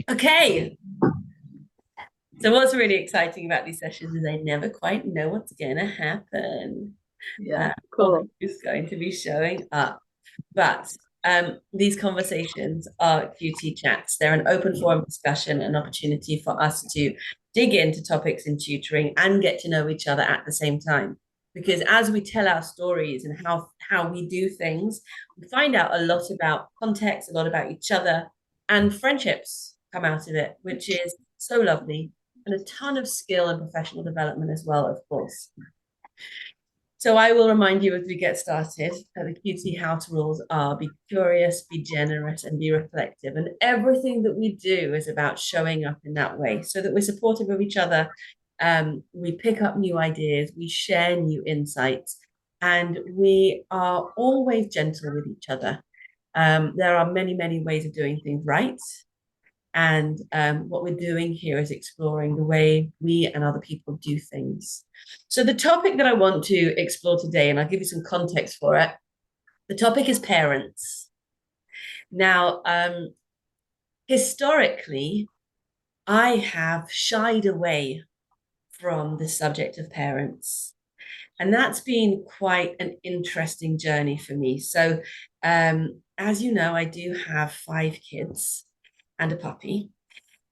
Okay, so what's really exciting about these sessions is I never quite know what's going to happen Yeah, or cool. who's going to be showing up. But these conversations are QT chats. They're an open forum discussion, an opportunity for us to dig into topics in tutoring and get to know each other at the same time. Because as we tell our stories and how we do things, we find out a lot about context, a lot about each other, and friendships come out of it, which is so lovely, and a ton of skill and professional development as well, of course. So I will remind you as we get started that the QT house rules are be curious, be generous, and be reflective. And everything that we do is about showing up in that way so that we're supportive of each other. We pick up new ideas, we share new insights, and we are always gentle with each other. There are many, many ways of doing things right. And what we're doing here is exploring the way we and other people do things. So, the topic that I want to explore today, and I'll give you some context for it, the topic is parents. Now, historically, I have shied away from the subject of parents. And that's been quite an interesting journey for me. So, as you know, I do have 5 kids and a puppy.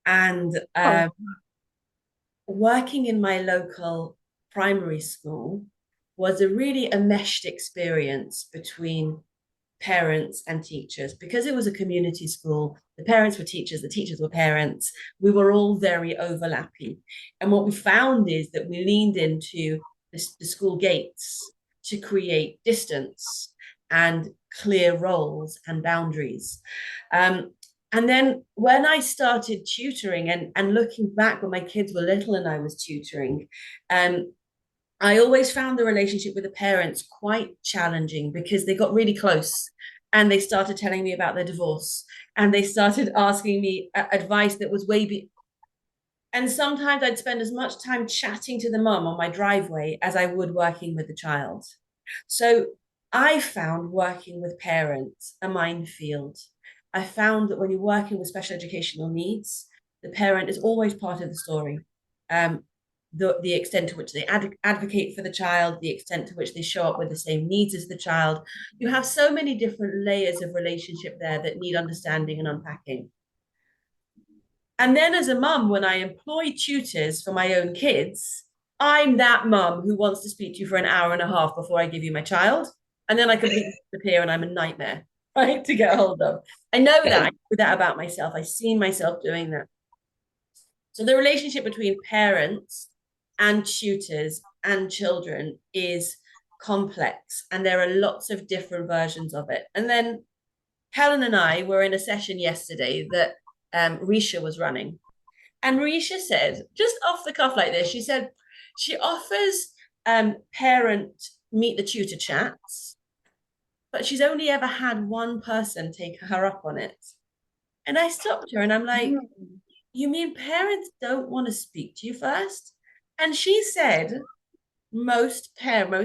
And Oh, working in my local primary school was a really enmeshed experience between parents and teachers because it was a community school. The parents were teachers, the teachers were parents. We were all very overlapping. And what we found is that we leaned into the school gates to create distance and clear roles and boundaries. Um, and then when I started tutoring and looking back when my kids were little and I was tutoring, I always found the relationship with the parents quite challenging because they got really close and they started telling me about their divorce and they started asking me advice that was and sometimes I'd spend as much time chatting to the mum on my driveway as I would working with the child. So I found working with parents a minefield. I found that when you're working with special educational needs, the parent is always part of the story. Um, the extent to which they advocate for the child, the extent to which they show up with the same needs as the child. You have so many different layers of relationship there that need understanding and unpacking. And then as a mum, when I employ tutors for my own kids, I'm that mum who wants to speak to you for an hour and a half before I give you my child. And then I completely disappear and I'm a nightmare, right, to get hold of. I know that. I know that about myself. I see myself doing that. So the relationship between parents and tutors and children is complex. And there are lots of different versions of it. And then Helen and I were in a session yesterday that Risha was running. And Risha said, just off the cuff like this, she said she offers parent meet the tutor chats, but she's only ever had one person take her up on it. And I stopped her and I'm like, you mean parents don't want to speak to you first? And she said most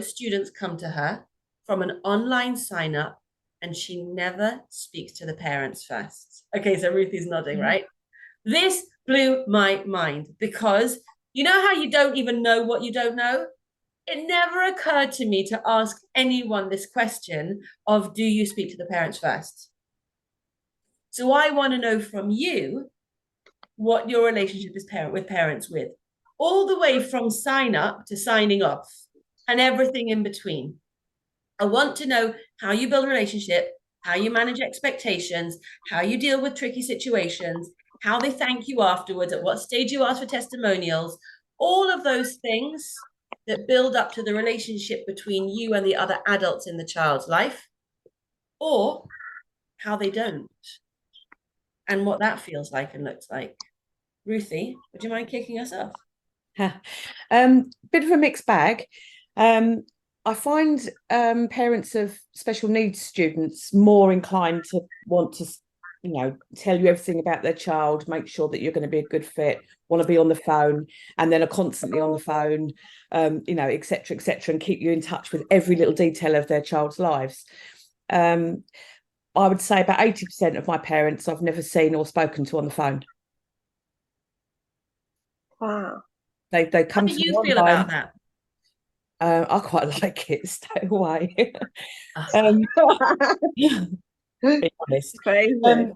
students come to her from an online sign up and she never speaks to the parents first. Okay, so Ruthie's nodding, right? This blew my mind because you know how you don't even know what you don't know? It never occurred to me to ask anyone this question of do you speak to the parents first? So I want to know from you what your relationship is with parents with, all the way from sign up to signing off and everything in between. I want to know how you build a relationship, how you manage expectations, how you deal with tricky situations, how they thank you afterwards, at what stage you ask for testimonials, all of those things that build up to the relationship between you and the other adults in the child's life, or how they don't, and what that feels like and looks like. Ruthie, would you mind kicking us off? bit of a mixed bag. Um, I find parents of special needs students more inclined to want to, tell you everything about their child, make sure that you're going to be a good fit, want to be on the phone, and then are constantly on the phone, et cetera, and keep you in touch with every little detail of their child's lives. Um, I would say about 80% of my parents I've never seen or spoken to on the phone. Wow. They How come do to me you feel about online. that? I quite like it. Stay away. Uh, um, be honest. Crazy. Um,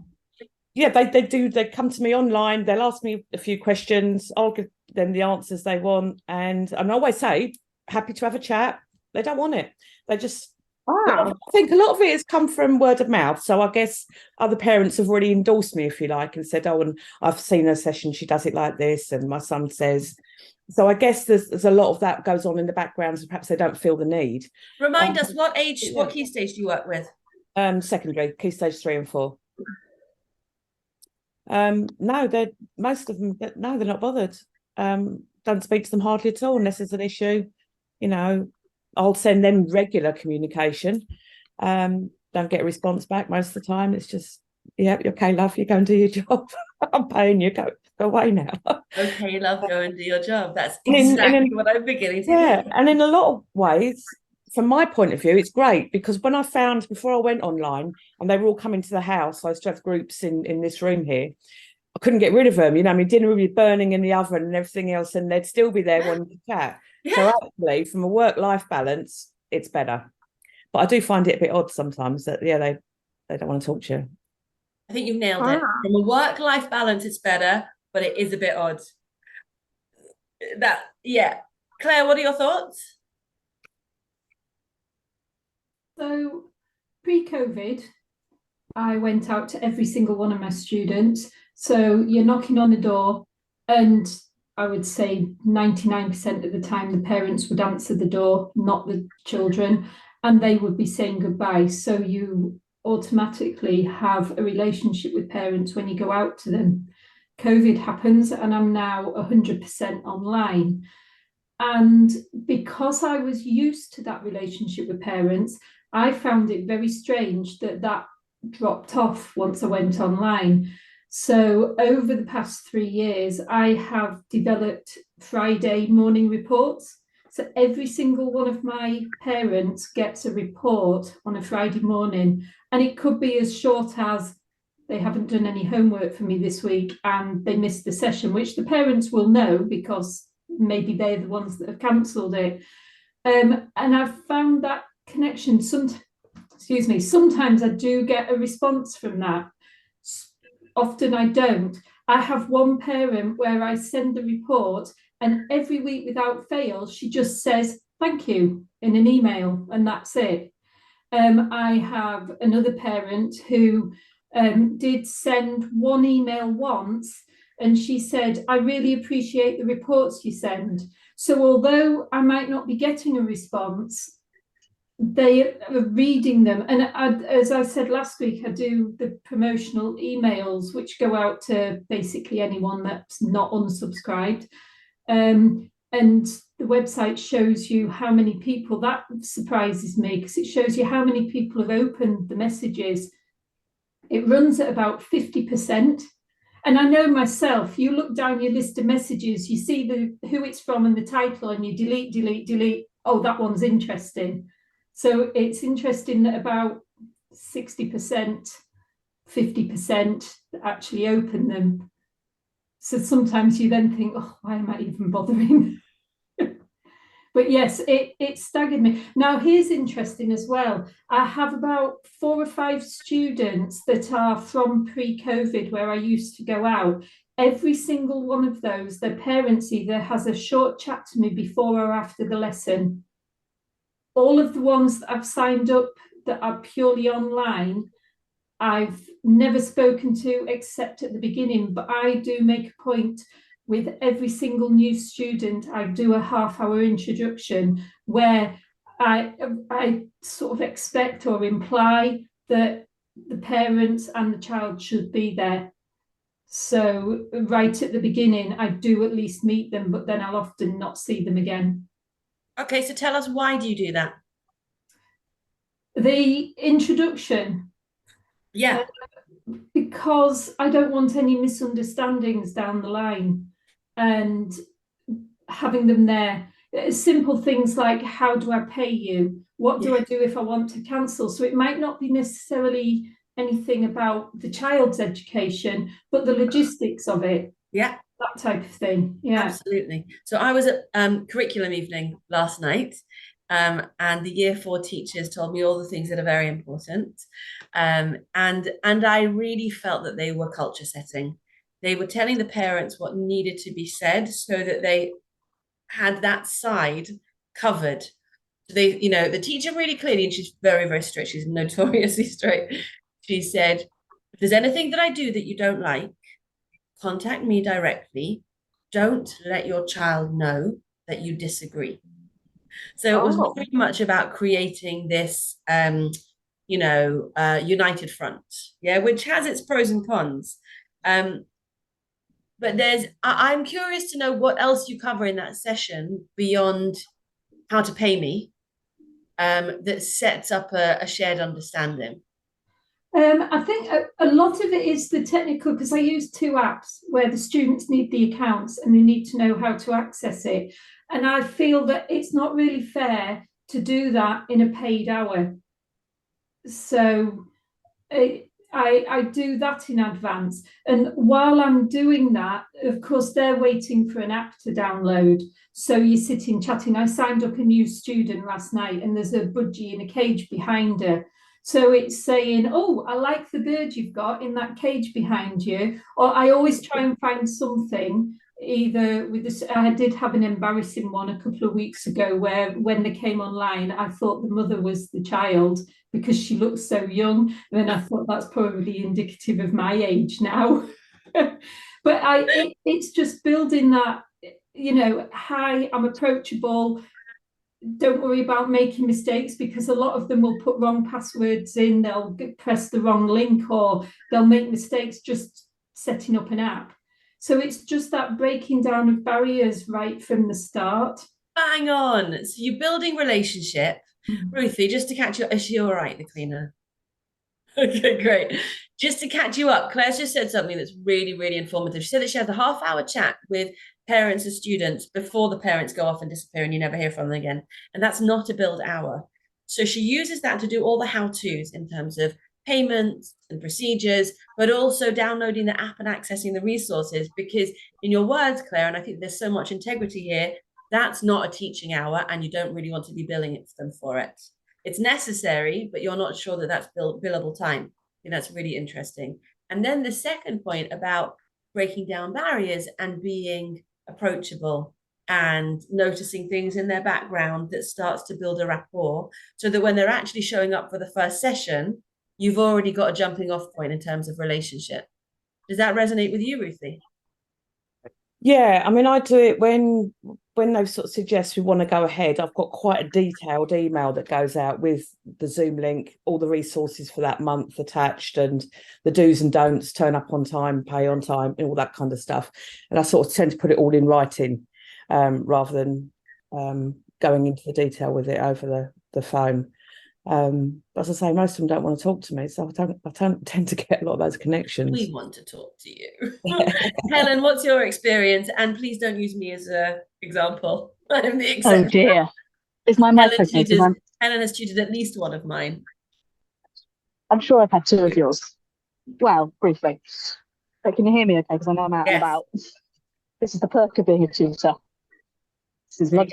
yeah, they do. They come to me online. They'll ask me a few questions. I'll give them the answers they want, and I always say, happy to have a chat. They don't want it. They just. Wow. I think a lot of it has come from word of mouth. So I guess other parents have already endorsed me, if you like, and said, "Oh, and I've seen her session. She does it like this," and my son says. So I guess there's a lot of that goes on in the background. So perhaps they don't feel the need. Remind Um, us what age, yeah. what key stage do you work with? Secondary, key stage 3 and 4. No, they're most of them. No, they're not bothered. Don't speak to them hardly at all unless there's an issue. You know, I'll send them regular communication. Don't get a response back most of the time. It's just, yeah, okay, love, you go and do your job. I'm paying you. Go away now. Okay, love, go and do your job. That's And exactly what I'm beginning to hear. yeah, and in a lot of ways, from my point of view, it's great because when I found before I went online and they were all coming to the house, I used to have groups in this room here. I couldn't get rid of them. I mean, dinner would be burning in the oven and everything else, and they'd still be there wanting to chat. So Yeah. actually, from a work-life balance, it's better. But I do find it a bit odd sometimes that they don't want to talk to you. I think you've nailed it. Wow. From a work-life balance, it's better, but it is a bit odd. That, yeah. Claire, what are your thoughts? So pre-COVID, I went out to every single one of my students. So you're knocking on the door, and I would say 99% of the time the parents would answer the door, not the children, and they would be saying goodbye. So you automatically have a relationship with parents when you go out to them. COVID happens, and I'm now 100% online. And because I was used to that relationship with parents, I found it very strange that that dropped off once I went online. So, over the past 3 years, I have developed Friday morning reports. So, every single one of my parents gets a report on a Friday morning, and it could be as short as they haven't done any homework for me this week and they missed the session, which the parents will know because maybe they're the ones that have cancelled it. And I've found that connection. Sometimes I do get a response from that. Often I don't. I have one parent where I send the report, and every week without fail, she just says thank you in an email, and that's it. I have another parent who did send one email once, and she said, I really appreciate the reports you send. So although I might not be getting a response, they are reading them. And as I said last week, I do the promotional emails, which go out to basically anyone that's not unsubscribed. And the website shows you how many people, that surprises me because it shows you how many people have opened the messages. It runs at about 50%. And I know myself, you look down your list of messages, you see who it's from and the title, and you delete, delete, delete. Oh, that one's interesting. So it's interesting that about 60%, 50% actually open them. So sometimes you then think, oh, why am I even bothering? But yes, it staggered me. Now, here's interesting as well. I have about 4 or 5 students that are from pre-COVID where I used to go out. Every single one of those, their parents either has a short chat to me before or after the lesson. All of the ones that I've signed up that are purely online, I've never spoken to except at the beginning, but I do make a point with every single new student. I do a half-hour introduction where I sort of expect or imply that the parents and the child should be there. So right at the beginning, I do at least meet them, but then I'll often not see them again. Okay, so tell us, why do you do that? The introduction, Yeah. because I don't want any misunderstandings down the line, and having them there. Simple things like, how do I pay you? What do I do if I want to cancel? So it might not be necessarily anything about the child's education, but the logistics of it. Yeah, that type of thing. Yeah. absolutely. So I was at curriculum evening last night, and the year four teachers told me all the things that are very important. And I really felt that they were culture setting. They were telling the parents what needed to be said so that they had that side covered. They, the teacher really clearly, and she's very, very strict, she's notoriously strict. She said, if there's anything that I do that you don't like, contact me directly. Don't let your child know that you disagree. So it was Oh, very much about creating this, united front, yeah, which has its pros and cons. Um, but I'm curious to know what else you cover in that session beyond how to pay me, that sets up a shared understanding. I think a lot of it is the technical, because I use two apps where the students need the accounts and they need to know how to access it. And I feel that it's not really fair to do that in a paid hour. So I do that in advance. And while I'm doing that, of course, they're waiting for an app to download. So you're sitting chatting. I signed up a new student last night, and there's a budgie in a cage behind her. So it's saying, oh, I like the bird you've got in that cage behind you. Or I always try and find something, either with this. I did have an embarrassing one a couple of weeks ago where when they came online, I thought the mother was the child because she looks so young. And then I thought that's probably indicative of my age now. But it's just building that, hi, I'm approachable. Don't worry about making mistakes, because a lot of them will put wrong passwords in, they'll press the wrong link, or they'll make mistakes just setting up an app. So it's just that breaking down of barriers right from the start. Bang on. So you're building relationship. Ruthie, just to catch you, is she all right, the cleaner? Okay, great. Just to catch you up, Claire's just said something that's really, really informative. She said that she has a half-hour chat with parents and students before the parents go off and disappear and you never hear from them again. And that's not a build hour. So she uses that to do all the how-tos in terms of payments and procedures, but also downloading the app and accessing the resources. Because in your words, Claire, and I think there's so much integrity here, that's not a teaching hour and you don't really want to be billing them for it. It's necessary, but you're not sure that that's billable time. I think that's really interesting. And then the second point about breaking down barriers and being approachable and noticing things in their background that starts to build a rapport, so that when they're actually showing up for the first session, you've already got a jumping off point in terms of relationship. Does that resonate with you, Ruthie? Yeah, I mean, I do it when they sort of suggest we want to go ahead. I've got quite a detailed email that goes out with the Zoom link, all the resources for that month attached, and the do's and don'ts, turn up on time, pay on time, and all that kind of stuff. And I sort of tend to put it all in writing, rather than going into the detail with it over the phone. As I say, most of them don't want to talk to me, so I don't tend to get a lot of those connections. We want to talk to you. Helen, what's your experience? And please don't use me as an example. I'm the exception. oh dear. Is my mic okay? Helen has tutored at least one of mine. I'm sure I've had two of yours. Well, briefly. But can you hear me okay? Because I know I'm out and about. This is the perk of being a tutor. This is much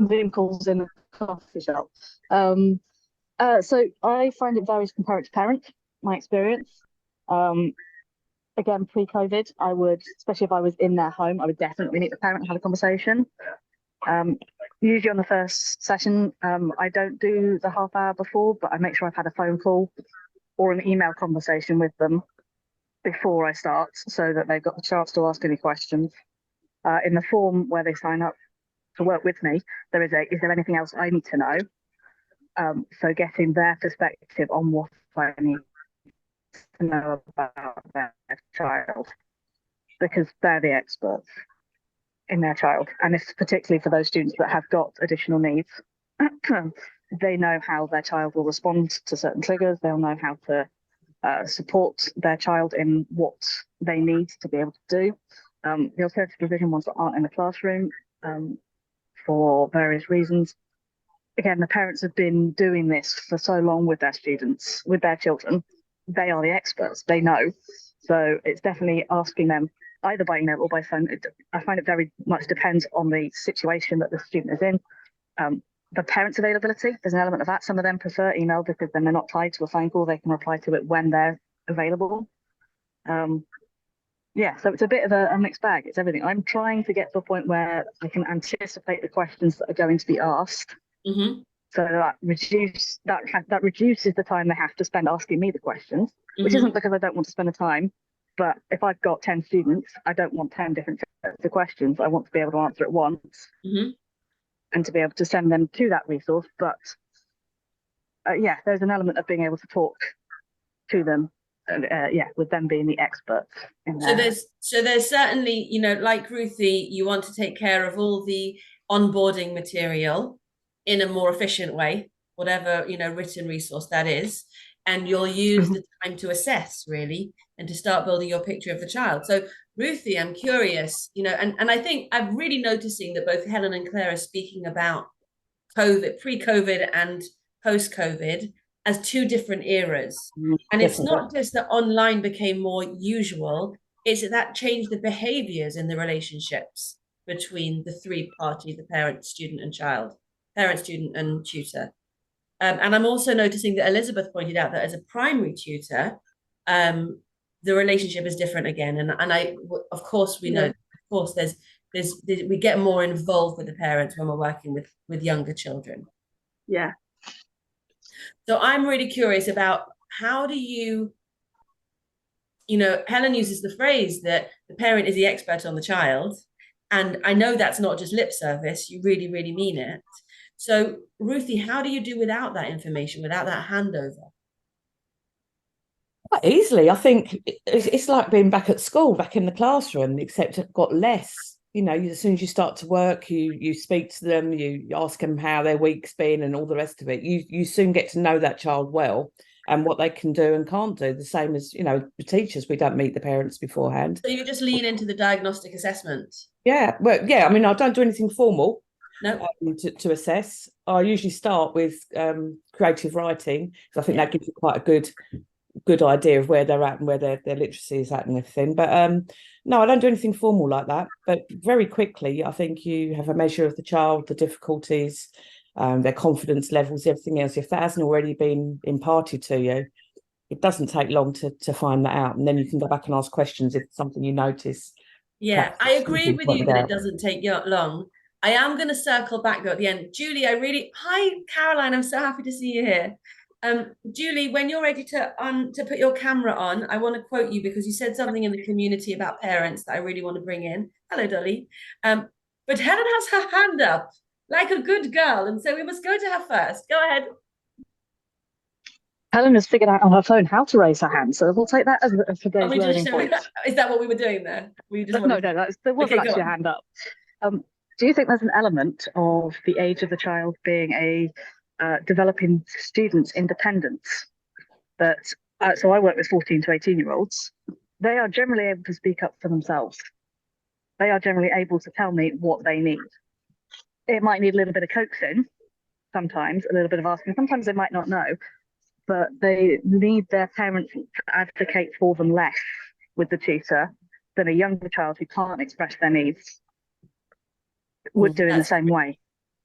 Zoom calls in a coffee shop. So I find it varies from parent to parent, my experience. Again, pre-COVID, I would, especially if I was in their home, I would definitely meet the parent and have a conversation. Usually on the first session, I don't do the half hour before, but I make sure I've had a phone call or an email conversation with them before I start, so that they've got the chance to ask any questions. In the form where they sign up to work with me, there is is there anything else I need to know? So getting their perspective on what I need to know about their child, because they're the experts in their child, and it's particularly for those students that have got additional needs. They know how their child will respond to certain triggers. They'll know how to support their child in what they need to be able to do. The alternative provision ones that aren't in the classroom, for various reasons. Again, the parents have been doing this for so long with their students, with their children. They are the experts, they know. So it's definitely asking them either by email or by phone. I find it very much depends on the situation that the student is in. The parents' availability, there's an element of that. Some of them prefer email because then they're not tied to a phone call. They can reply to it when they're available. Yeah, so it's a bit of a mixed bag. It's everything. I'm trying to get to a point where I can anticipate the questions that are going to be asked. Mm-hmm. So that reduces the time they have to spend asking me the questions, which Mm-hmm. isn't because I don't want to spend the time. But if I've got 10 students, I don't want 10 different sets of questions. I want to be able to answer it once. Mm-hmm. And to be able to send them to that resource. But yeah, there's an element of being able to talk to them, yeah, with them being the experts in there. So there's certainly, you know, like Ruthie, you want to take care of all the onboarding material in a more efficient way, whatever, you know, written resource that is, and you'll use the time to assess really and to start building your picture of the child. So Ruthie, I'm curious, you know, and I think I'm really noticing that both Helen and Claire are speaking about COVID, pre-COVID and post-COVID as two different eras. And it's not just that online became more usual, it's that changed the behaviors in the relationships between the three parties, the parent, student, and child, parent, student, and tutor. And I'm also noticing that Elizabeth pointed out that as a primary tutor, the relationship is different again. And I, of course, we know, of course, there's we get more involved with the parents when we're working with younger children. Yeah. So I'm really curious about how do you know, Helen uses the phrase that the parent is the expert on the child. And I know that's not just lip service, you really, really mean it. So Ruthie, how do you do without that information, without that handover? Quite easily. I think it's like being back at school, back in the classroom, except it got less. You know, as soon as you start to work, you speak to them, you ask them how their week's been and all the rest of it. You soon get to know that child well and what they can do and can't do. The same as, you know, the teachers, we don't meet the parents beforehand. So you just lean into the diagnostic assessment? Yeah, well, yeah, I mean, I don't do anything formal. No. To assess. I usually start with creative writing because I think that gives you quite a good idea of where they're at and where their literacy is at and everything. But no, I don't do anything formal like that. But very quickly, I think you have a measure of the child, the difficulties, their confidence levels, everything else. If that hasn't already been imparted to you, it doesn't take long to find that out. And then you can go back and ask questions if it's something you notice. Yeah, I agree with you that it doesn't take long. I am going to circle back though at the end. Julie, hi, Caroline, I'm so happy to see you here. Julie, when you're ready to put your camera on, I want to quote you because you said something in the community about parents that I really want to bring in. Hello, Dolly. But Helen has her hand up like a good girl, and so we must go to her first. Go ahead. Helen has figured out on her phone how to raise her hand, so we'll take that as today's learning point. Is that what we were doing there? No, there wasn't actually a hand up. Do you think there's an element of the age of the child being a developing student's independence? That so I work with 14 to 18-year-olds. They are generally able to speak up for themselves. They are generally able to tell me what they need. It might need a little bit of coaxing, sometimes a little bit of asking. Sometimes they might not know, but they need their parents to advocate for them less with the tutor than a younger child who can't express their needs would do in the same way.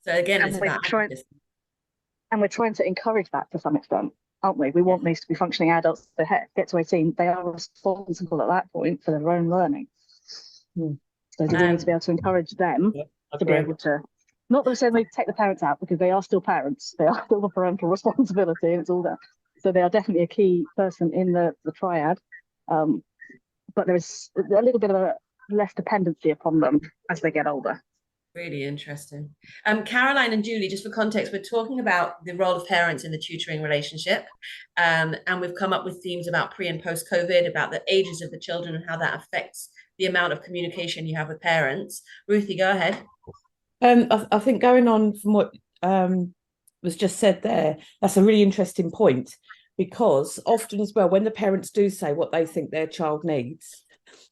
So again, and we're trying to encourage that to some extent, aren't we? We want these to be functioning adults. They get to 18, they are responsible at that point for their own learning. So do we need to be able to encourage them to be able to, not that we're saying we take the parents out because they are still parents, they are still the parental responsibility and it's all that. So they are definitely a key person in the triad. But there is a little bit of a less dependency upon them as they get older. Really interesting. Caroline and Julie, just for context, we're talking about the role of parents in the tutoring relationship. And we've come up with themes about pre and post COVID, about the ages of the children and how that affects the amount of communication you have with parents. Ruthie, go ahead. I think going on from what was just said there, that's a really interesting point, because often as well, when the parents do say what they think their child needs,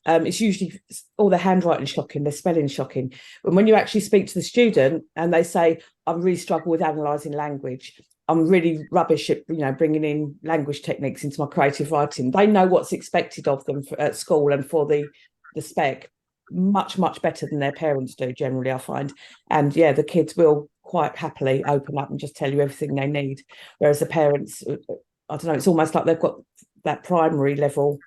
it's usually all their handwriting shocking, their spelling shocking. And when you actually speak to the student and they say, I really struggle with analysing language, I'm really rubbish at, bringing in language techniques into my creative writing. They know what's expected of them at school and for the spec much, much better than their parents do generally, I find. And yeah, the kids will quite happily open up and just tell you everything they need. Whereas the parents, I don't know, it's almost like they've got that primary level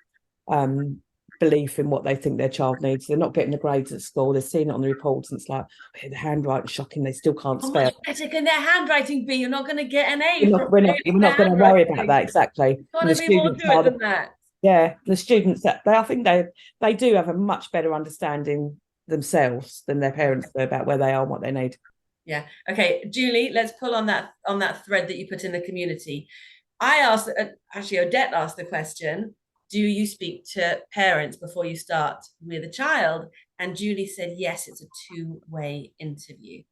belief in what they think their child needs. They're not getting the grades at school. They're seeing it on the reports, and it's like, oh, the handwriting's shocking. They still can't How spell. much better can their handwriting be? You're not going to get an A We're from not, we're not, doing we're the not going to worry about handwriting. that, exactly. It's got And to the be more students to it than that. yeah, the students that I think they do have a much better understanding themselves than their parents do about where they are and what they need. Yeah. Okay, Julie, let's pull on that thread that you put in the community. I asked, actually, Odette asked the question, do you speak to parents before you start with a child? And Julie said, yes, it's a two-way interview.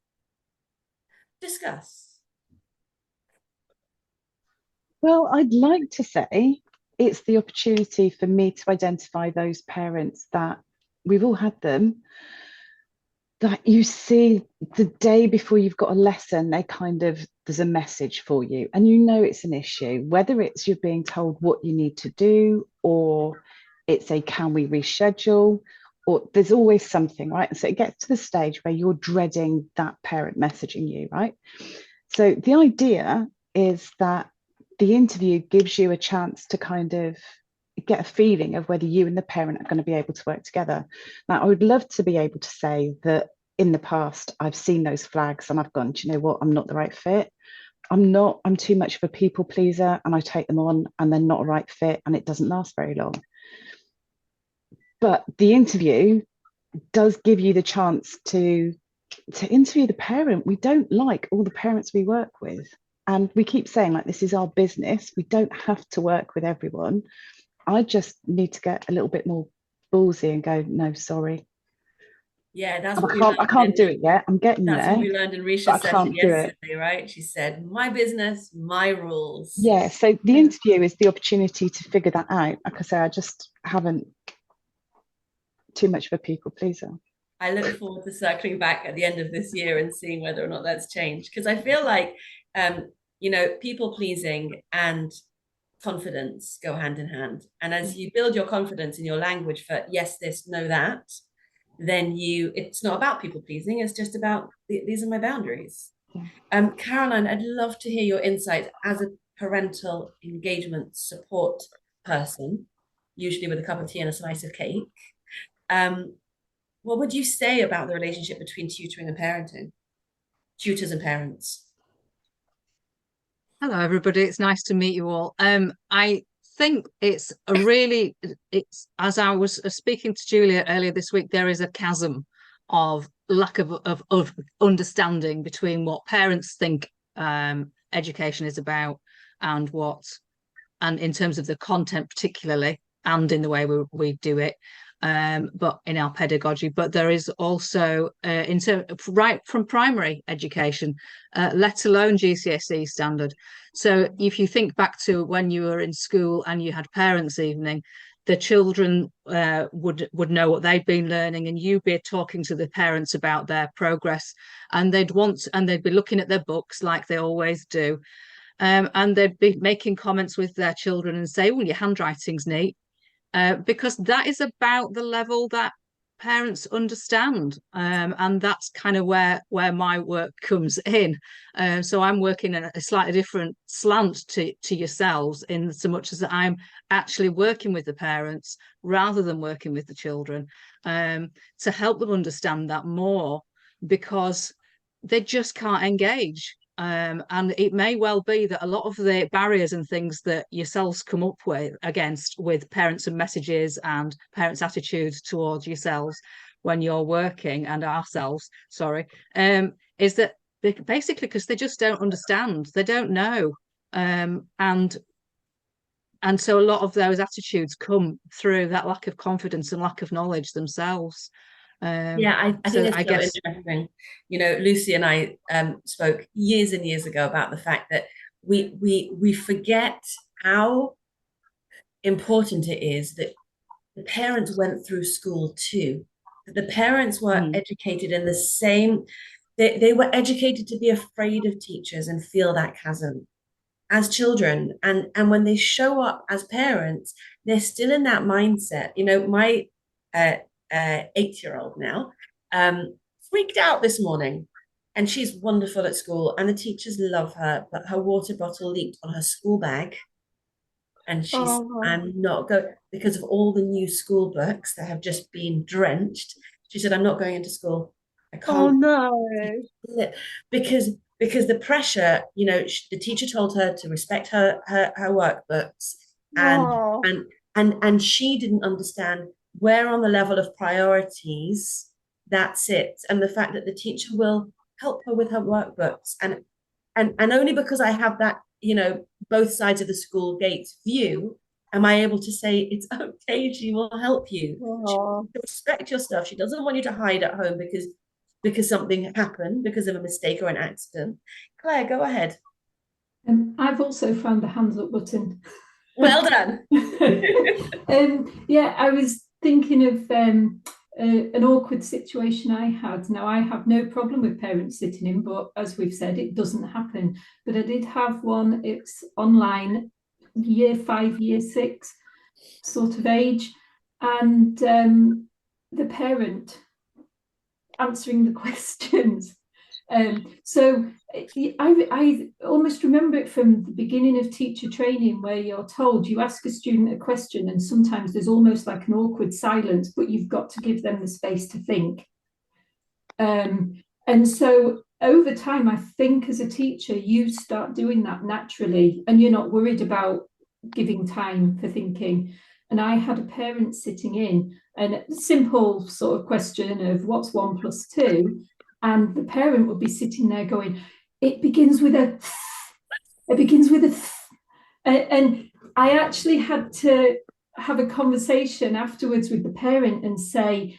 Discuss. Well, I'd like to say it's the opportunity for me to identify those parents that we've all had them, that you see the day before you've got a lesson, there's a message for you, and it's an issue, whether it's you're being told what you need to do, or it's a can we reschedule, or there's always something, right? And so it gets to the stage where you're dreading that parent messaging you, right? So the idea is that the interview gives you a chance to kind of get a feeling of whether you and the parent are going to be able to work together. Now, I would love to be able to say that in the past, I've seen those flags and I've gone, do you know what? I'm not the right fit. I'm too much of a people pleaser, and I take them on and they're not a right fit, and it doesn't last very long. But the interview does give you the chance to interview the parent. We don't like all the parents we work with. And we keep saying, like, this is our business. We don't have to work with everyone. I just need to get a little bit more ballsy and go, no, sorry. Yeah, that's And what we learned. I can't do it yet. I'm getting That's there. what we learned in But Risha's I session can't do it. yesterday, right? She said, my business, my rules. Yeah. So the interview is the opportunity to figure that out. Like I say, I just haven't too much of a people pleaser. I look forward to circling back at the end of this year and seeing whether or not that's changed. Because I feel like, people pleasing and confidence go hand in hand. And as you build your confidence in your language for yes, this, no, that, then it's not about people pleasing. It's just about these are my boundaries. Caroline, I'd love to hear your insights as a parental engagement support person, usually with a cup of tea and a slice of cake. What would you say about the relationship between tutoring and parenting? Tutors and parents. Hello, everybody. It's nice to meet you all. I think it's as I was speaking to Julia earlier this week, there is a chasm of lack of understanding between what parents think education is about and in terms of the content particularly, and in the way we do it. But in our pedagogy, but there is also right from primary education, let alone GCSE standard. So if you think back to when you were in school and you had parents' evening, the children would know what they'd been learning, and you'd be talking to the parents about their progress, and they'd be looking at their books like they always do, and they'd be making comments with their children and say, "Oh, your handwriting's neat." Because that is about the level that parents understand, and that's kind of where my work comes in. So I'm working in a slightly different slant to yourselves, in so much as I'm actually working with the parents rather than working with the children, to help them understand that more, because they just can't engage. And it may well be that a lot of the barriers and things that yourselves come up with parents and messages and parents' attitudes towards yourselves when you're working, and ourselves, sorry, is that basically because they just don't understand, they don't know. And so a lot of those attitudes come through that lack of confidence and lack of knowledge themselves. I think it's so interesting. Lucy and I spoke years and years ago about the fact that we forget how important it is that the parents went through school too. That the parents were educated in the same. They were educated to be afraid of teachers and feel that chasm. as children, and when they show up as parents, they're still in that mindset. You know, my uh, 8-year-old now freaked out this morning, and she's wonderful at school, and the teachers love her, but her water bottle leaked on her school bag, and she's Oh, I'm not going because of all the new school books that have just been drenched. She said, I'm not going into school. I oh can't no. because the pressure, you know, the teacher told her to respect her workbooks, and Oh, and she didn't understand where on the level of priorities that sits, and the fact that the teacher will help her with her workbooks, and only because I have that, you know, both sides of the school gates view, am I able to say it's okay, she will help you. She oh. wants to respect your stuff. She doesn't want you to hide at home because something happened, because of a mistake or an accident. Claire, go ahead. I've also found the hands up button. Well done. Yeah, I was thinking of an awkward situation I had. Now, I have no problem with parents sitting in, but as we've said, it doesn't happen. But I did have one, it's online, year 5, year 6 sort of age. And the parent answering the questions. So I almost remember it from the beginning of teacher training, where you're told you ask a student a question and sometimes there's almost like an awkward silence, but you've got to give them the space to think. And so over time, I think as a teacher, you start doing that naturally and you're not worried about giving time for thinking. And I had a parent sitting in, and a simple sort of question of what's 1 + 2, and the parent would be sitting there going, it begins with a it begins with a and I actually had to have a conversation afterwards with the parent and say,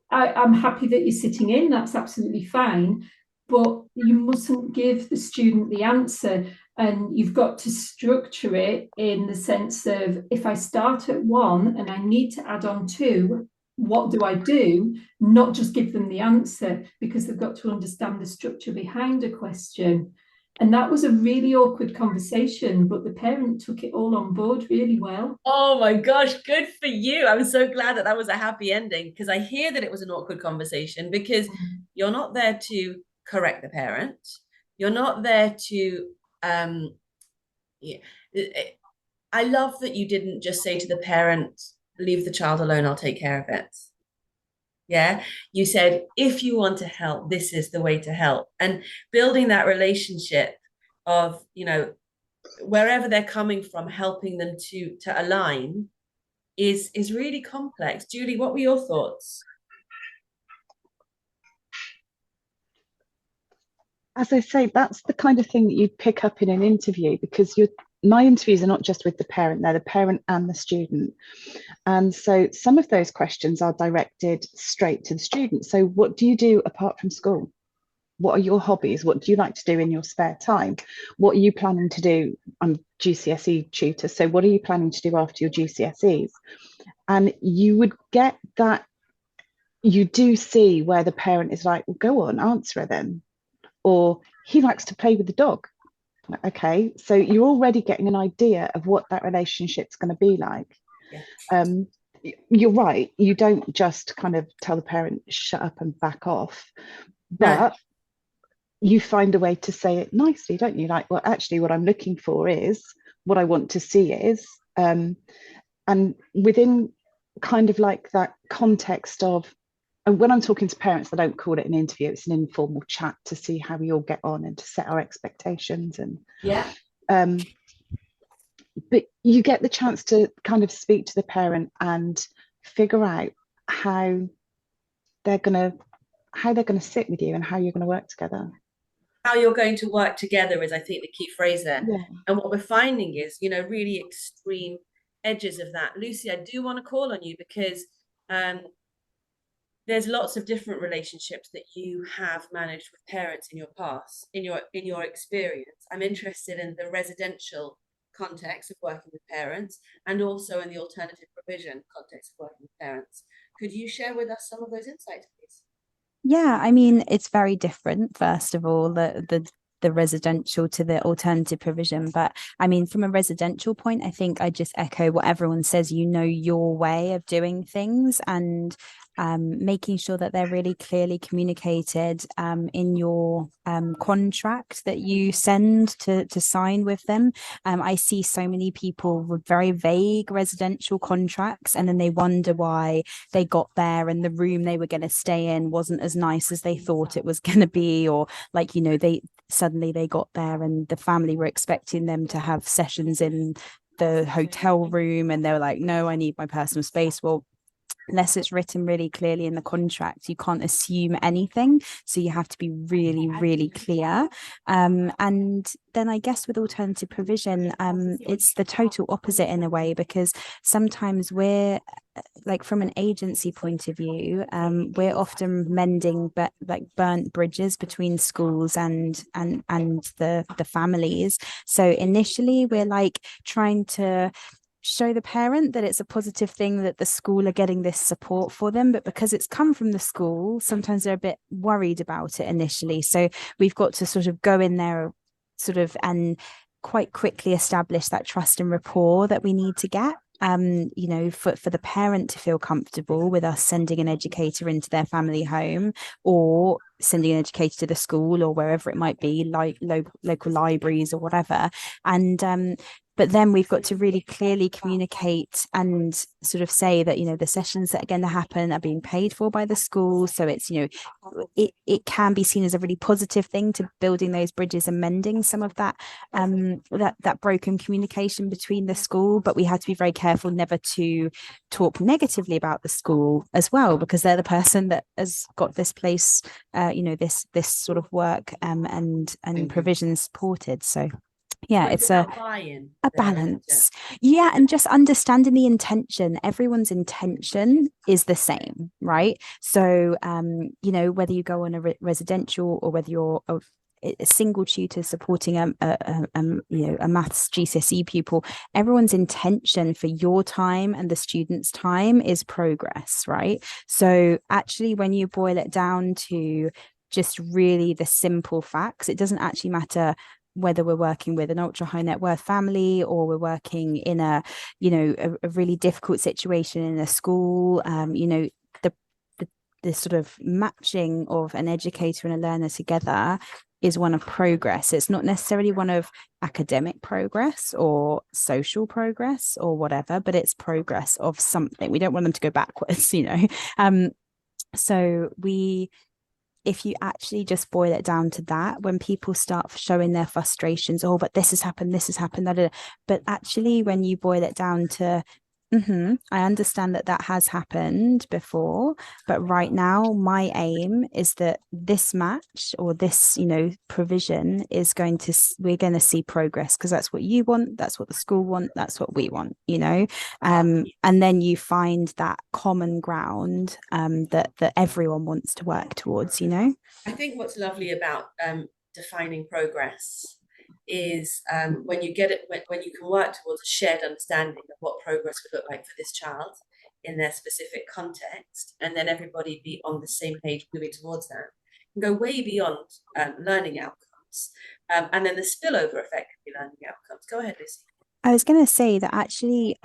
I'm happy that you're sitting in, that's absolutely fine, but you mustn't give the student the answer, and you've got to structure it in the sense of, if I start at 1 and I need to add on 2, what do I do? Not just give them the answer, because they've got to understand the structure behind a question. And that was a really awkward conversation, but the parent took it all on board really well. Oh my gosh, good for you. I'm so glad that that was a happy ending, because I hear that it was an awkward conversation, because you're not there to correct the parent. You're not there to yeah. I love that you didn't just say to the parent, leave the child alone, I'll take care of it. Yeah. You said, if you want to help, this is the way to help. And building that relationship of, you know, wherever they're coming from, helping them to align is really complex. Julie, what were your thoughts? As I say, that's the kind of thing that you pick up in an interview, because my interviews are not just with the parent, they're the parent and the student. And so some of those questions are directed straight to the student. So what do you do apart from school? What are your hobbies? What do you like to do in your spare time? What are you planning to do? I'm GCSE tutor, so what are you planning to do after your GCSEs? And you would get that, you do see where the parent is like, well, go on, answer it then. Or he likes to play with the dog. Okay, so you're already getting an idea of what that relationship's going to be like. Yeah. You're right, you don't just kind of tell the parent shut up and back off, but No. you find a way to say it nicely, don't you? Like, well, actually what I'm looking for is, what I want to see is, and within kind of like that context of, and when I'm talking to parents, I don't call it an interview, it's an informal chat to see how we all get on and to set our expectations. And Yeah. but you get the chance to kind of speak to the parent and figure out how they're going to sit with you and how you're going to work together. How you're going to work together is, I think, the key phrase there. Yeah. And what we're finding is, you know, really extreme edges of that. Lucy, I do want to call on you, because there's lots of different relationships that you have managed with parents in your past, in your experience. I'm interested in the residential context of working with parents, and also in the alternative provision context of working with parents. Could you share with us some of those insights, please? Yeah, I mean, it's very different. First of all, the the residential to the alternative provision. But I mean, from a residential point, I think I just echo what everyone says, your way of doing things, and making sure that they're really clearly communicated in your contract that you send to sign with them. I see so many people with very vague residential contracts, and then they wonder why they got there and the room they were going to stay in wasn't as nice as they thought it was going to be, or like, they suddenly they got there and the family were expecting them to have sessions in the hotel room, and they were like, no, I need my personal space. Well, unless it's written really clearly in the contract, you can't assume anything. So you have to be really, really clear. And then I guess with alternative provision, it's the total opposite in a way, because sometimes we're like, from an agency point of view, we're often mending but like burnt bridges between schools and the families. So initially we're like trying to show the parent that it's a positive thing that the school are getting this support for them, but because it's come from the school, sometimes they're a bit worried about it initially. So we've got to sort of go in there and quite quickly establish that trust and rapport that we need to get. For the parent to feel comfortable with us sending an educator into their family home, or sending an educator to the school or wherever it might be, like local libraries or whatever. And but then we've got to really clearly communicate and sort of say that, the sessions that are going to happen are being paid for by the school. So it's, it can be seen as a really positive thing to building those bridges and mending some of that that broken communication between the school. But we have to be very careful never to talk negatively about the school as well, because they're the person that has got this place, this sort of work and provision supported. So yeah, it's a balance. Yeah, and just understanding the intention. Everyone's intention is the same, right? So whether you go on a residential, or whether you're a single tutor supporting a maths GCSE pupil, everyone's intention for your time and the student's time is progress, right? So actually, when you boil it down to just really the simple facts, it doesn't actually matter whether we're working with an ultra high net worth family, or we're working in a really difficult situation in a school. The sort of matching of an educator and a learner together is one of progress. It's not necessarily one of academic progress or social progress or whatever, but it's progress of something. We don't want them to go backwards, so if you actually just boil it down to that, when people start showing their frustrations, oh, but this has happened, but actually when you boil it down to, I understand that has happened before, but right now my aim is that this match or this, provision is we're going to see progress, because that's what you want, that's what the school want, that's what we want, and then you find that common ground that everyone wants to work towards. I think what's lovely about defining progress is when you get it, when you can work towards a shared understanding of what progress would look like for this child in their specific context, and then everybody be on the same page moving towards that, and go way beyond learning outcomes, and then the spillover effect can be learning outcomes. Go ahead, Lucy. I was going to say that actually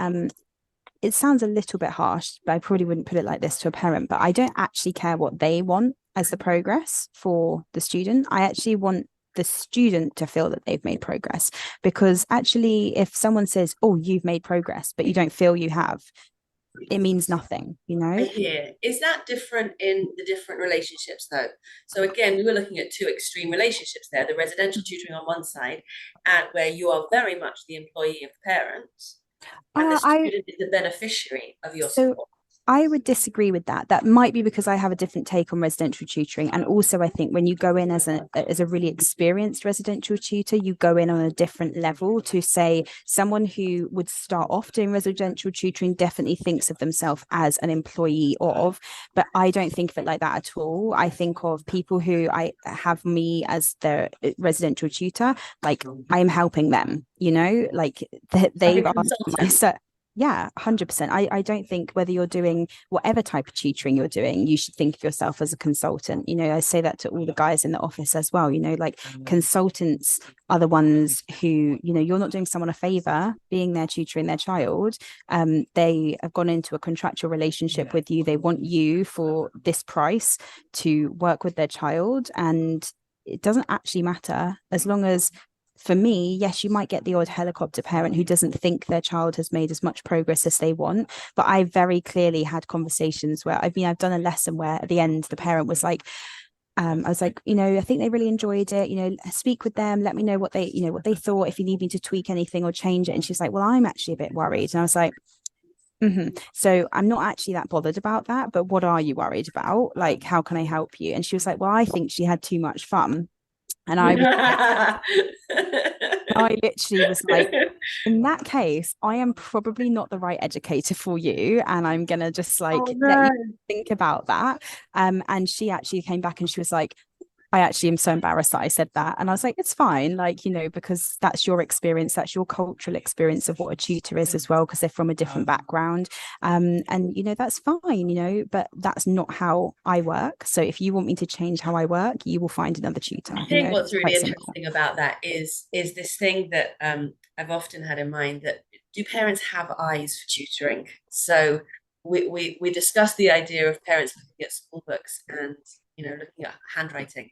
it sounds a little bit harsh, but I probably wouldn't put it like this to a parent, but I don't actually care what they want as the progress for the student. I actually want the student to feel that they've made progress, because actually if someone says, oh, you've made progress, but you don't feel you have, it means nothing. I hear. Is that different in the different relationships though? So again, we were looking at two extreme relationships there, the residential tutoring on one side, and where you are very much the employee of the parent, and the student is the beneficiary of your support. I would disagree with that. That might be because I have a different take on residential tutoring. And also I think when you go in as a really experienced residential tutor, you go in on a different level to say someone who would start off doing residential tutoring definitely thinks of themselves as an employee of, but I don't think of it like that at all. I think of people who I have me as their residential tutor, like I'm helping them, like they've asked Yeah, 100%. I don't think whether you're doing whatever type of tutoring you're doing, you should think of yourself as a consultant. I say that to all the guys in the office as well. Like consultants are the ones who, you're not doing someone a favor being there tutoring their child. They have gone into a contractual relationship with you. They want you for this price to work with their child. And it doesn't actually matter as long as, for me, yes, you might get the odd helicopter parent who doesn't think their child has made as much progress as they want. But I very clearly had conversations where I've done a lesson where at the end the parent was like, I was like, I think they really enjoyed it. Speak with them, let me know what they thought, if you need me to tweak anything or change it. And she's like, well, I'm actually a bit worried. And I was like, so I'm not actually that bothered about that, but what are you worried about? Like, how can I help you? And she was like, well, I think she had too much fun. And I literally was like, in that case, I am probably not the right educator for you. And I'm going to just like let you think about that. And she actually came back and she was like, I actually am so embarrassed that I said that. And I was like, it's fine, like, because that's your experience, that's your cultural experience of what a tutor is as well, because they're from a different background. And that's fine, but that's not how I work. So if you want me to change how I work, you will find another tutor. I think what's really interesting about that is this thing that I've often had in mind, that do parents have eyes for tutoring? So we discussed the idea of parents looking at school books and looking at handwriting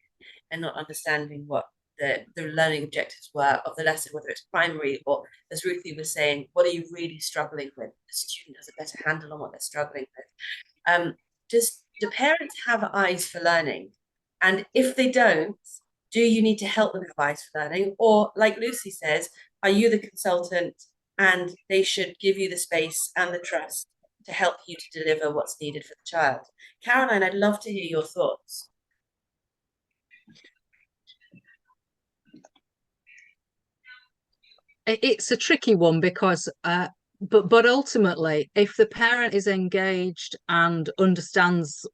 and not understanding what the learning objectives were of the lesson, whether it's primary or, as Ruthie was saying, what are you really struggling with? The student has a better handle on what they're struggling with. Do parents have eyes for learning? And if they don't, do you need to help them have eyes for learning? Or, like Lucy says, are you the consultant and they should give you the space and the trust to help you to deliver what's needed for the child? Caroline, I'd love to hear your thoughts. It's a tricky one because but ultimately, if the parent is engaged and understands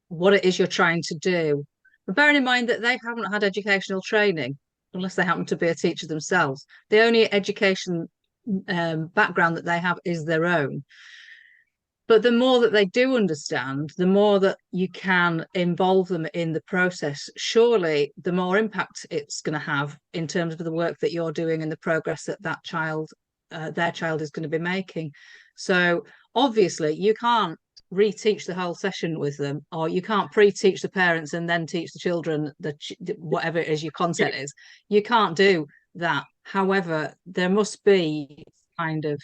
what it is you're trying to do, bearing in mind that they haven't had educational training unless they happen to be a teacher themselves, the only education background that they have is their own. But the more that they do understand, the more that you can involve them in the process, surely the more impact it's going to have in terms of the work that you're doing and the progress that their child is going to be making. So obviously you can't reteach the whole session with them, or you can't pre-teach the parents and then teach the children whatever it is your content is. You can't do that. However, there must be kind of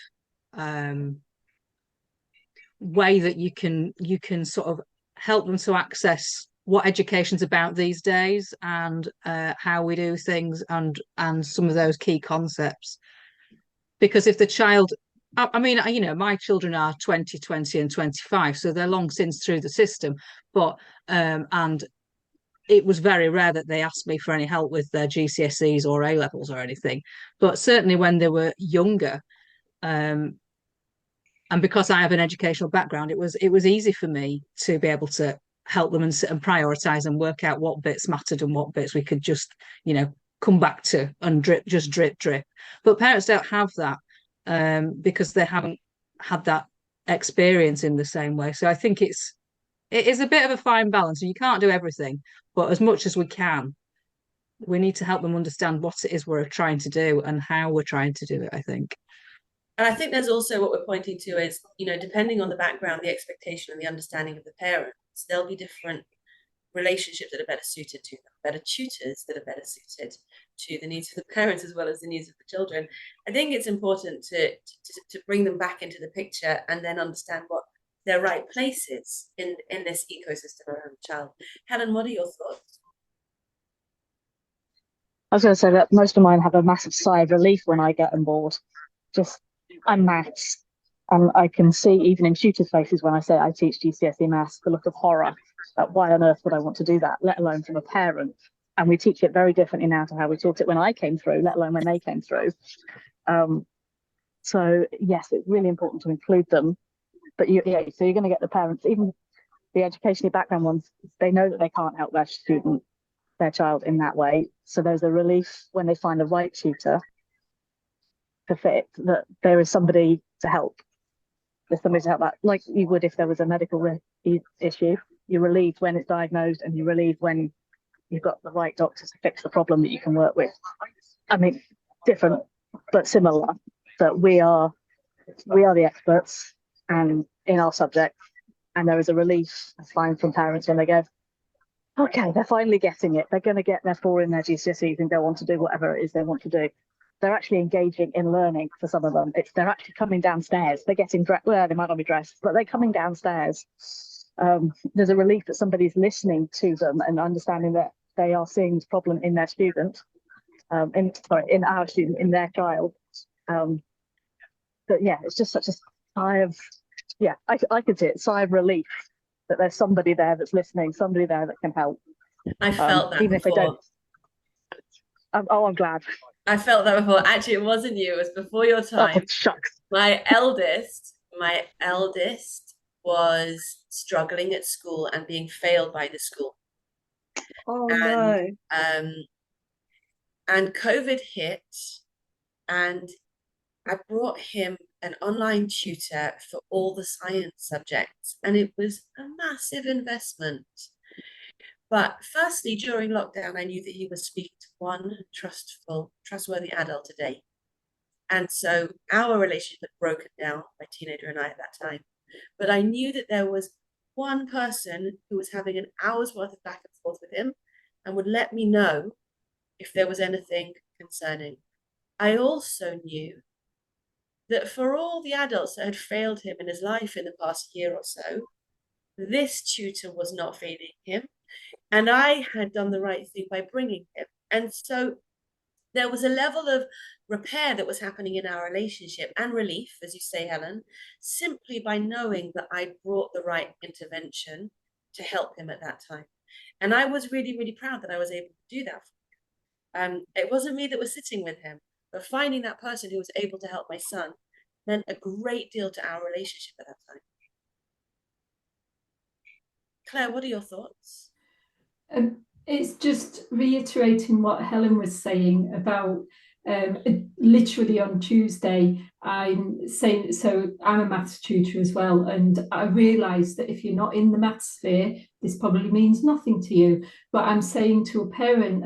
way that you can sort of help them to access what education's about these days and how we do things and some of those key concepts. Because if the child, I mean, my children are 20 and 25, so they're long since through the system, but and it was very rare that they asked me for any help with their GCSEs or A levels or anything. But certainly when they were younger, and because I have an educational background, it was easy for me to be able to help them and prioritize and work out what bits mattered and what bits we could just, come back to and drip. But parents don't have that because they haven't had that experience in the same way. So I think it is a bit of a fine balance. You can't do everything, but as much as we can, we need to help them understand what it is we're trying to do and how we're trying to do it, I think. And I think there's also what we're pointing to is, depending on the background, the expectation and the understanding of the parents, there'll be different relationships that are better suited to them, better tutors that are better suited to the needs of the parents as well as the needs of the children. I think it's important to bring them back into the picture and then understand what their right place is in this ecosystem around the child. Helen, what are your thoughts? I was going to say that most of mine have a massive sigh of relief when I get on board. I'm maths, and I can see even in tutors' faces when I say I teach GCSE maths, the look of horror at why on earth would I want to do that, let alone from a parent. And we teach it very differently now to how we taught it when I came through, let alone when they came through. So yes, it's really important to include them. But so you're going to get the parents, even the educationally background ones, they know that they can't help their child in that way. So there's a relief when they find the right tutor to fit, that there is somebody to help. there's somebody to help that, like you would if there was a medical issue. You're relieved when it's diagnosed, and you're relieved when you've got the right doctor to fix the problem that you can work with. I mean, different but similar. That we are the experts and in our subject, and there is a relief I find from parents when they go, okay, they're finally getting it. They're going to get their 4 in their GCSEs and go on to do whatever it is they want to do. They're actually engaging in learning for some of them. They're actually coming downstairs. They're getting dressed. Well, they might not be dressed, but they're coming downstairs. There's a relief that somebody's listening to them and understanding that they are seeing this problem in their student, in our student, in their child. But yeah, it's just such a sigh of, I could see it, sigh of relief that there's somebody there that's listening, somebody there that can help. I felt that even before. If they don't. I'm glad. I felt that before. Actually, it wasn't you. It was before your time. Oh, shucks. My eldest was struggling at school and being failed by the school. Oh no. And COVID hit, and I brought him an online tutor for all the science subjects, and it was a massive investment. But firstly, during lockdown, I knew that he was speaking to one trustworthy adult a day. And so our relationship had broken down, my teenager and I at that time. But I knew that there was one person who was having an hour's worth of back and forth with him and would let me know if there was anything concerning. I also knew that for all the adults that had failed him in his life in the past year or so, this tutor was not failing him. And I had done the right thing by bringing him. And so there was a level of repair that was happening in our relationship, and relief, as you say, Helen, simply by knowing that I brought the right intervention to help him at that time. And I was really, really proud that I was able to do that for him. It wasn't me that was sitting with him, but finding that person who was able to help my son meant a great deal to our relationship at that time. Claire, what are your thoughts? It's just reiterating what Helen was saying about literally on Tuesday, I'm saying, so I'm a maths tutor as well, and I realised that if you're not in the maths sphere, this probably means nothing to you. But I'm saying to a parent,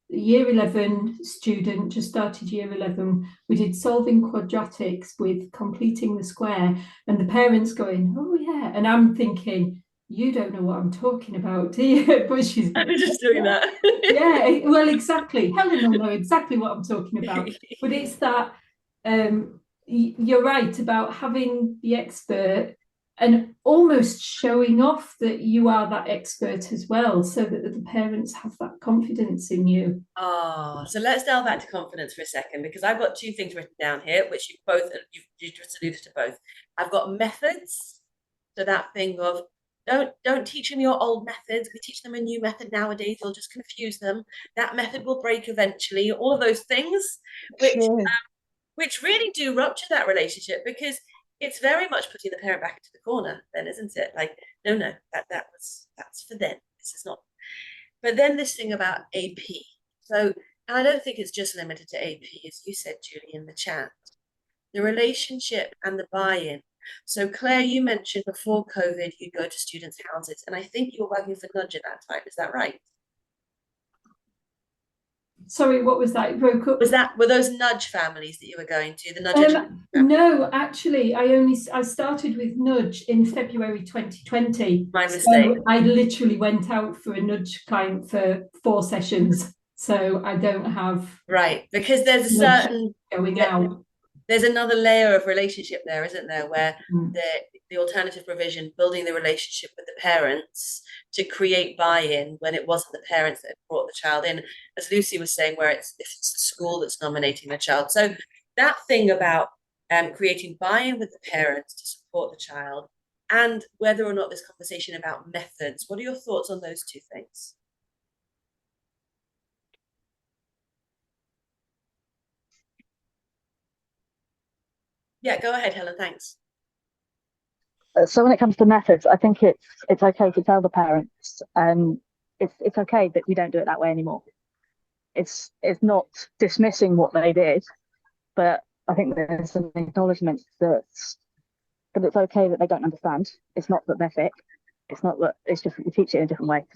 year 11 student, just started year 11, we did solving quadratics with completing the square, and the parents going, oh yeah, and I'm thinking, you don't know what I'm talking about, do you? But she's just doing that. Yeah, well, exactly. Helen will know exactly what I'm talking about. But it's that you're right about having the expert and almost showing off that you are that expert as well, so that the parents have that confidence in you. So let's delve back to confidence for a second, because I've got 2 things written down here, which you've just alluded to both. I've got methods, so that thing of don't teach them your old methods. We teach them a new method nowadays. You'll just confuse them. That method will break eventually. All of those things, which really do rupture that relationship, because it's very much putting the parent back into the corner, then, isn't it? Like, no, that's for them. This is not. But then this thing about AP. So, and I don't think it's just limited to AP, as you said, Julie, in the chat. The relationship and the buy-in. So Claire, you mentioned before COVID, you'd go to students' houses, and I think you were working for Nudge at that time. Is that right? Sorry, what was that? It broke up. Were those Nudge families that you were going to? The Nudge? No, actually, I started with Nudge in February 2020. My mistake. So I literally went out for a Nudge client for 4 sessions. So I don't have because there's a certain going out. There's another layer of relationship there, isn't there, where the alternative provision, building the relationship with the parents to create buy-in when it wasn't the parents that had brought the child in, as Lucy was saying, where if it's the school that's nominating the child. So that thing about creating buy-in with the parents to support the child, and whether or not this conversation about methods. What are your thoughts on those 2 things? Yeah, go ahead, Helen. Thanks. So when it comes to methods, I think it's okay to tell the parents, it's okay that we don't do it that way anymore. It's not dismissing what they did, but I think there's an acknowledgement that but it's okay that they don't understand. It's not that they're thick. It's not that, it's just we teach it in a different way.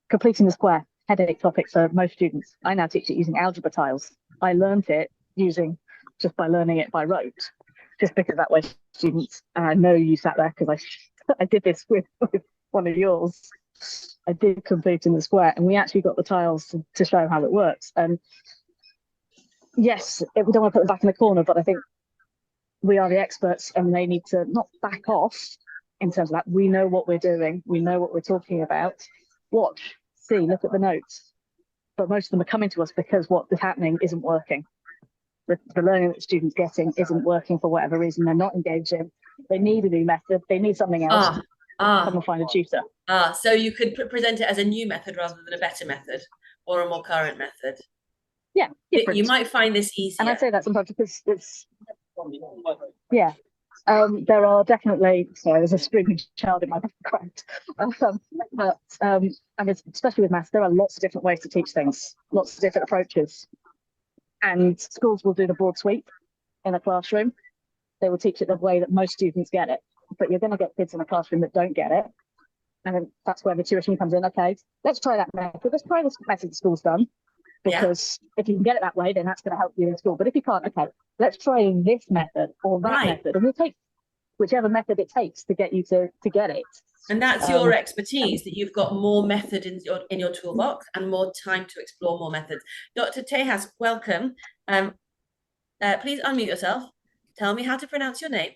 Completing the square, headache topic for most students. I now teach it using algebra tiles. I learned it just by learning it by rote, just because that way students, and I know you sat there because I did this with one of yours. I did completing the square, and we actually got the tiles to show how it works. And yes, we don't want to put them back in the corner, but I think we are the experts, and they need to not back off in terms of that. We know what we're doing. We know what we're talking about. Watch, see, look at the notes. But most of them are coming to us because what is happening isn't working. The learning that students getting isn't working for whatever reason. They're not engaging. They need a new method. They need something else. Come and find a tutor. So you could present it as a new method rather than a better method or a more current method. Yeah, different. You might find this easier. And I say that sometimes because it's, yeah. There are definitely, sorry, there's a screaming child in my background. I mean, especially with maths, there are lots of different ways to teach things, lots of different approaches. And schools will do the broad sweep in a classroom. They will teach it the way that most students get it. But you're going to get kids in a classroom that don't get it. And then that's where the tuition comes in. Okay, let's try that method. Let's try this method the school's done. Because if you can get it that way, then that's going to help you in school. But if you can't, okay, let's try this method or that method. And we'll take whichever method it takes to get you to get it. And that's your expertise, that you've got more method in your toolbox and more time to explore more methods. Dr. Tejas, welcome. Please unmute yourself. Tell me how to pronounce your name.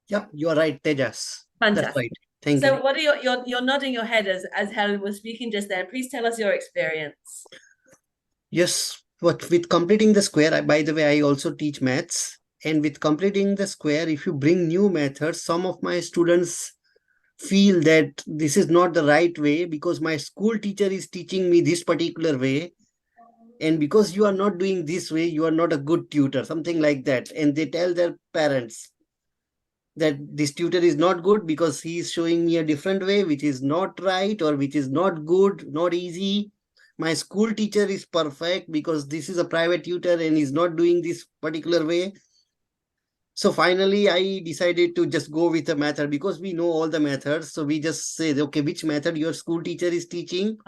Yep, you are right, Tejas. Fantastic. That's right. Thank So you. what are you're nodding your head as Helen was speaking just then. Please tell us your experience. Yes, but with completing the square, by the way, I also teach maths. And with completing the square, if you bring new methods, some of my students feel that this is not the right way because my school teacher is teaching me this particular way. And because you are not doing this way, you are not a good tutor, something like that. And they tell their parents that this tutor is not good because he is showing me a different way, which is not right or which is not good, not easy. My school teacher is perfect because this is a private tutor and he's not doing this particular way. So finally, I decided to just go with a method because we know all the methods. So we just say, okay, which method your school teacher is teaching?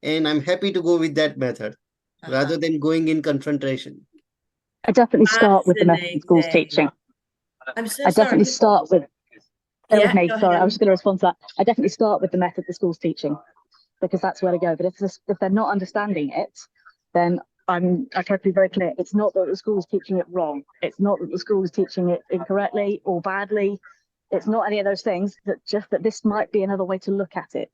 And I'm happy to go with that method rather than going in confrontation. I definitely start with the method the school's teaching. I'm so I definitely start with, yeah, me, sorry, I was just going to respond to that. I definitely start with the method the school's teaching because that's where to go. But if they're not understanding it, then I try to be very clear. It's not that the school is teaching it wrong. It's not that the school is teaching it incorrectly or badly. It's not any of those things. Just that this might be another way to look at it.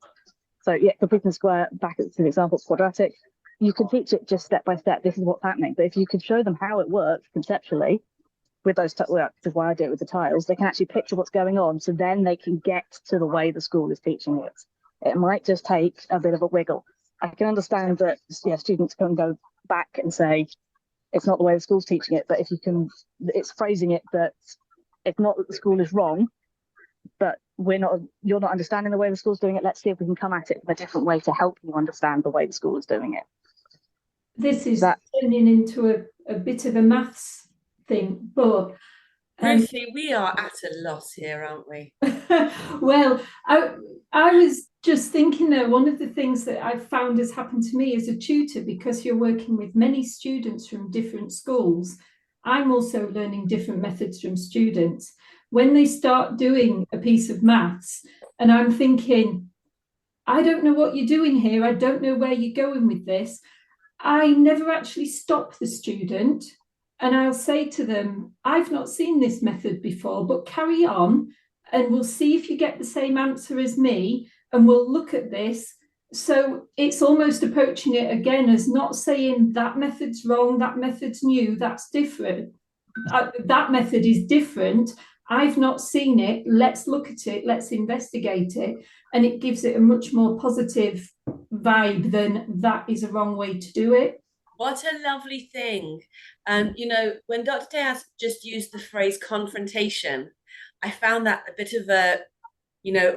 So yeah, completing the square, back to the example, quadratic. You can teach it just step by step. This is what's happening. But if you can show them how it works conceptually, with those, this is why I do it with the tiles, they can actually picture what's going on. So then they can get to the way the school is teaching it. It might just take a bit of a wiggle. I can understand that students can go back and say, it's not the way the school's teaching it, but if you can, it's phrasing it that it's not that the school is wrong, but you're not understanding the way the school's doing it. Let's see if we can come at it with a different way to help you understand the way the school is doing it. This is turning into a bit of a maths thing, but Ruthie, we are at a loss here, aren't we? Well, I was just thinking there, one of the things that I've found has happened to me as a tutor, because you're working with many students from different schools, I'm also learning different methods from students. When they start doing a piece of maths and I'm thinking, I don't know what you're doing here, I don't know where you're going with this, I never actually stop the student and I'll say to them, I've not seen this method before, but carry on and we'll see if you get the same answer as me and we'll look at this. So it's almost approaching it again as not saying that method's wrong, that method's new, that's different. That method is different. I've not seen it. Let's look at it. Let's investigate it. And it gives it a much more positive vibe than that is a wrong way to do it. What a lovely thing. And, when Dr. Tejas just used the phrase confrontation, I found that a bit of a,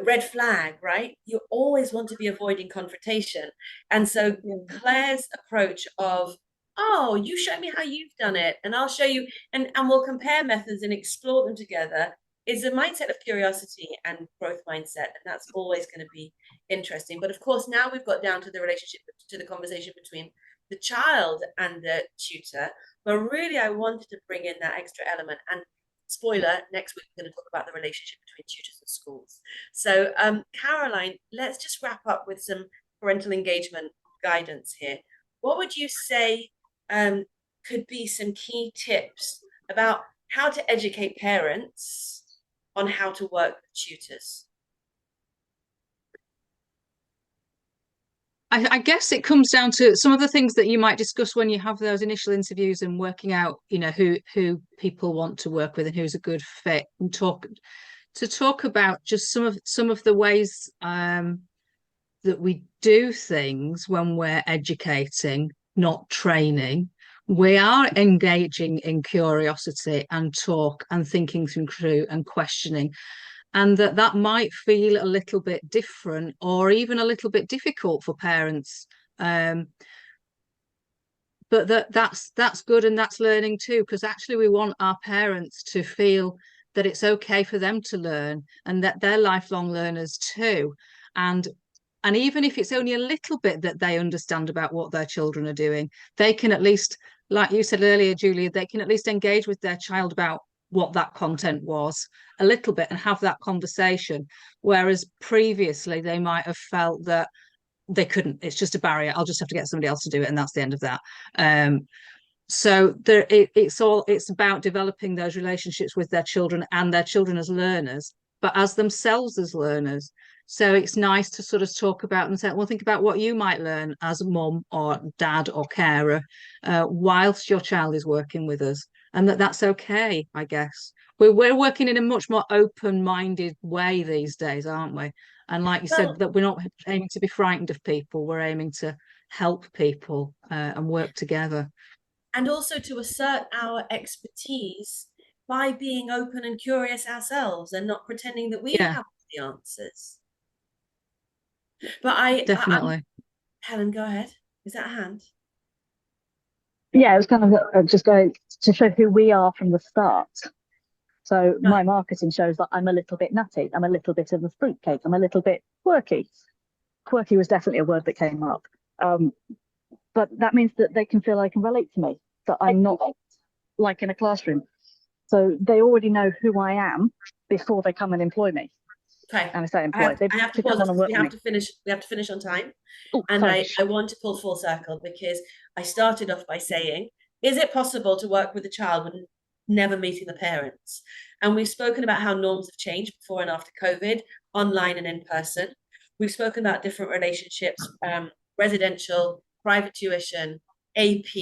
red flag, right? You always want to be avoiding confrontation. And so Claire's approach of oh, you show me how you've done it, and I'll show you, and we'll compare methods and explore them together, is a mindset of curiosity and growth mindset. And that's always going to be interesting. But of course, now we've got down to the relationship, to the conversation between the child and the tutor. But really, I wanted to bring in that extra element. And spoiler, next week we're going to talk about the relationship between tutors and schools. So, Caroline, let's just wrap up with some parental engagement guidance here. What would you say could be some key tips about how to educate parents on how to work with tutors? I guess it comes down to some of the things that you might discuss when you have those initial interviews and working out, who people want to work with and who's a good fit, and talk about just some of the ways that we do things when we're educating, not training. We are engaging in curiosity and talk and thinking through and questioning, and that might feel a little bit different or even a little bit difficult for parents, but that's good, and that's learning too, because actually we want our parents to feel that it's okay for them to learn and that they're lifelong learners too, and even if it's only a little bit that they understand about what their children are doing, they can at least, like you said earlier, Julia, they can at least engage with their child about what that content was a little bit and have that conversation. Whereas previously they might have felt that they couldn't, it's just a barrier, I'll just have to get somebody else to do it, and that's the end of that. So it's about developing those relationships with their children and their children as learners, but as themselves as learners. So it's nice to sort of talk about and say, well, think about what you might learn as mum or dad or carer whilst your child is working with us, and that's okay, I guess. We're working in a much more open-minded way these days, aren't we? And like you said, that we're not aiming to be frightened of people, we're aiming to help people and work together. And also to assert our expertise by being open and curious ourselves and not pretending that we have the answers. But definitely. Helen, go ahead. Is that a hand? Yeah, it was kind of just going to show who we are from the start. So my marketing shows that I'm a little bit nutty. I'm a little bit of a fruitcake. I'm a little bit quirky. Quirky was definitely a word that came up. But that means that they can feel I can relate to me, that I'm not like in a classroom. So they already know who I am before they come and employ me. Okay. And I say employ. I have to pause. We have to finish. We have to finish on time. Ooh, and I want to pull full circle, because I started off by saying, is it possible to work with a child when never meeting the parents? And we've spoken about how norms have changed before and after COVID, online and in person. We've spoken about different relationships, residential, private tuition, AP.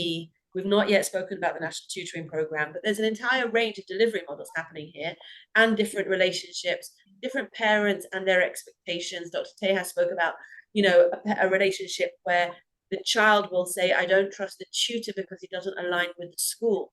We've not yet spoken about the National Tutoring Programme, but there's an entire range of delivery models happening here, and different relationships, different parents and their expectations. Dr. Tejas spoke about, a relationship where the child will say, I don't trust the tutor because he doesn't align with the school,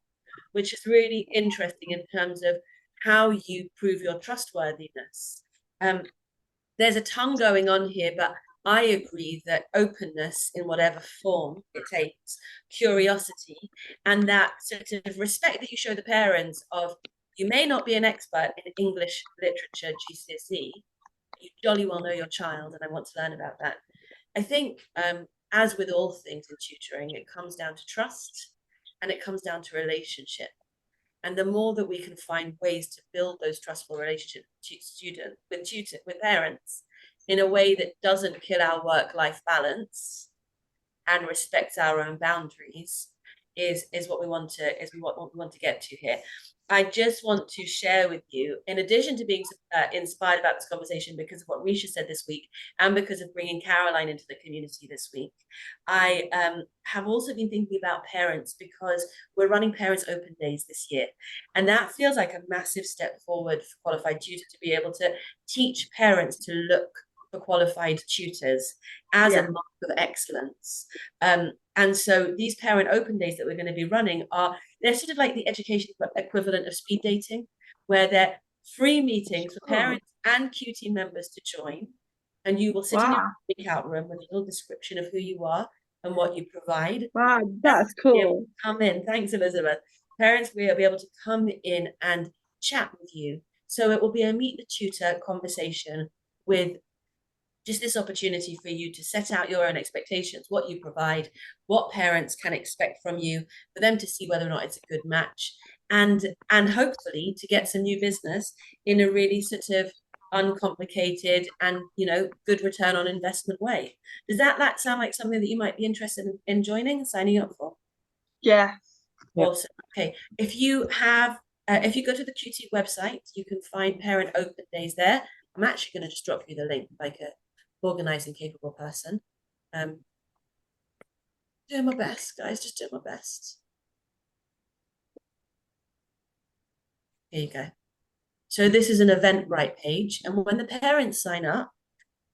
which is really interesting in terms of how you prove your trustworthiness. There's a tongue going on here, but I agree that openness in whatever form it takes, curiosity, and that sort of respect that you show the parents of, you may not be an expert in English literature GCSE, you jolly well know your child, and I want to learn about that. I think, as with all things in tutoring, it comes down to trust and it comes down to relationship. And the more that we can find ways to build those trustful relationships with parents in a way that doesn't kill our work-life balance and respects our own boundaries is what we want to get to here. I just want to share with you, in addition to being inspired about this conversation because of what Risha said this week and because of bringing Caroline into the community this week, I have also been thinking about parents, because we're running Parents Open Days this year. And that feels like a massive step forward for Qualified Tutor to be able to teach parents to look for qualified tutors as a mark of excellence. And so these Parent Open Days that we're going to be running they're sort of like the education equivalent of speed dating, where they're free meetings for parents and Q team members to join. And you will sit in your breakout room with a little description of who you are and what you provide. Wow, that's Be able cool. to come in. Thanks, Elizabeth. Parents will be able to come in and chat with you. So it will be a meet the tutor conversation with just this opportunity for you to set out your own expectations, what you provide, what parents can expect from you, for them to see whether or not it's a good match, and hopefully to get some new business in a really sort of uncomplicated and good return on investment way. Does that sound like something that you might be interested in joining and signing up for? Yeah. Yep. Awesome. Okay, if you go to the QT website, you can find parent open days there. I'm actually going to just drop you the link, like a organized and capable person. Doing my best, guys, just doing my best. Here you go. So this is an Eventbrite page, and when the parents sign up,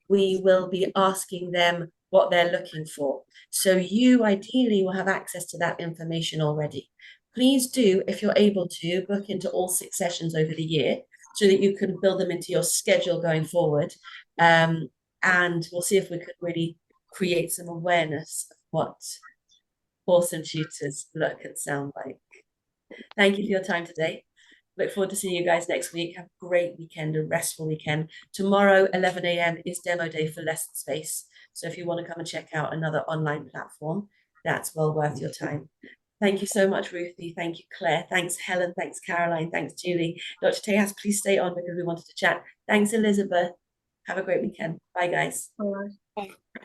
we will be asking them what they're looking for. So you ideally will have access to that information already. Please do, if you're able to, book into all 6 sessions over the year so that you can build them into your schedule going forward. And we'll see if we could really create some awareness of what awesome tutors look and sound like. Thank you for your time today. Look forward to seeing you guys next week. Have a great weekend, a restful weekend. Tomorrow, 11 a.m. is demo day for Lesson Space. So if you want to come and check out another online platform, that's well worth your time. Thank you so much, Ruthie. Thank you, Claire. Thanks, Helen. Thanks, Caroline. Thanks, Julie. Dr. Tejas, please stay on because we wanted to chat. Thanks, Elizabeth. Have a great weekend. Bye, guys. All right. Bye.